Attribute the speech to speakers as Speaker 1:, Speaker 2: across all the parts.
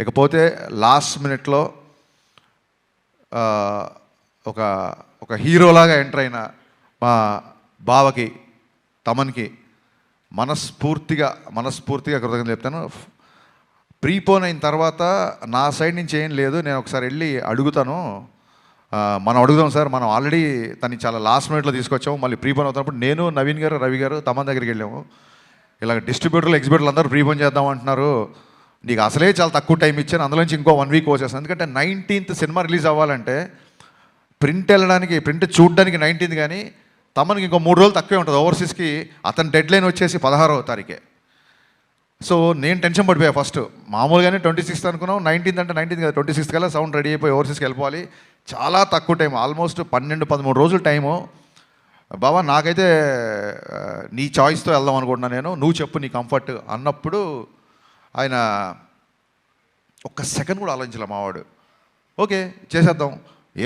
Speaker 1: ఇకపోతే లాస్ట్ మినిట్లో ఒక ఒక హీరోలాగా ఎంటర్ అయిన మా బావకి, తమన్కి మనస్ఫూర్తిగా కృతజ్ఞతలు చెప్తాను. ప్రీపోన్ అయిన తర్వాత నా సైడ్ నుంచి ఏం లేదు, నేను ఒకసారి వెళ్ళి అడుగుతాను. మనం అడుగుదాం సార్, మనం ఆల్రెడీ తను చాలా లాస్ట్ మినిట్లో తీసుకొచ్చాము, మళ్ళీ ప్రీపోన్ అవుతున్నప్పుడు నేను, నవీన్ గారు, రవి గారు తమన్ దగ్గరికి వెళ్ళాము. ఇలా డిస్ట్రిబ్యూటర్లు, ఎగ్జిబ్యూటర్లు అందరూ ప్రీపోన్ చేద్దాం అంటున్నారు, నీకు అసలే చాలా తక్కువ టైం ఇచ్చాను, అందులోంచి ఇంకో 1 వీక్ వచ్చేస్తాను. ఎందుకంటే 19th సినిమా రిలీజ్ అవ్వాలంటే ప్రింట్ చూడడానికి 19th, కానీ తమనికి ఇంకో 3 రోజులు తక్కువే ఉంటుంది. ఓవర్సీస్కి అతని డెడ్ లైన్ వచ్చేసి 16వ తారీఖే. సో నేను టెన్షన్ పడిపోయా. ఫస్ట్ మామూలుగానే 26th అనుకున్నాం, 19th అంటే 19th కదా, 26th కల్లా సౌండ్ రెడీ అయిపోయి ఓవర్సీస్కి వెళ్ళిపోవాలి. చాలా తక్కువ టైం, ఆల్మోస్ట్ 12-13 రోజులు టైము. బాబా నాకైతే నీ చాయిస్తో వెళ్దాం అనుకుంటున్నా, నేను నువ్వు చెప్పు నీ కంఫర్ట్ అన్నప్పుడు ఆయన ఒక్క సెకండ్ కూడా ఆలోచించలే మావాడు. ఓకే చేసేద్దాం,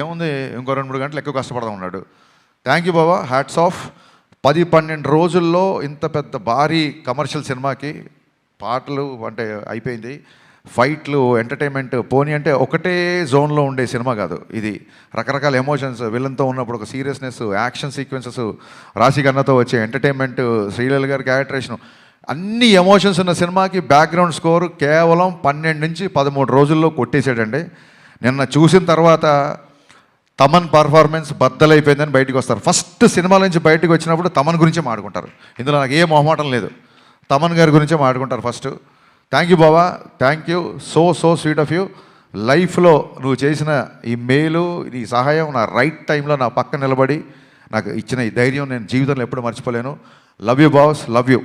Speaker 1: ఏముంది, ఇంకో 2-3 గంటలు ఎక్కువ కష్టపడదాం ఉన్నాడు. Thank you Baba, hats off. 10-12 రోజుల్లో ఇంత పెద్ద భారీ కమర్షియల్ సినిమాకి పాటలు అంటే అయిపోయింది, ఫైట్లు, ఎంటర్టైన్మెంట్ పోనీ అంటే ఒకటే జోన్లో ఉండే సినిమా కాదు ఇది. రకరకాల ఎమోషన్స్, విలన్తో ఉన్నప్పుడు ఒక సీరియస్నెస్, యాక్షన్ సీక్వెన్సెస్, రాశి గన్నతో వచ్చే ఎంటర్టైన్మెంట్, శ్రీలీల గారి క్యారెక్టరేషన్, అన్ని ఎమోషన్స్ ఉన్న సినిమాకి బ్యాక్గ్రౌండ్ స్కోర్ కేవలం 12-13 రోజుల్లో కొట్టేసాడండి. నిన్న చూసిన తర్వాత తమన్ పర్ఫార్మెన్స్ బద్దలైపోయిందని బయటకు వస్తారు. ఫస్ట్ సినిమాల నుంచి బయటకు వచ్చినప్పుడు తమన్ గురించే మాట్లాడుకుంటారు. ఇందులో నాకు ఏ మొహమాటం లేదు, తమన్ గారి గురించే మాట్లాడుకుంటారు first. Thank you Baba, thank you, so sweet of you. లైఫ్లో నువ్వు చేసిన ఈ మేలు, ఈ సహాయం, నా రైట్ టైంలో నా పక్కన నిలబడి నాకు ఇచ్చిన ఈ ధైర్యం నేను జీవితంలో ఎప్పుడు మర్చిపోలేను. Love you boss, love you.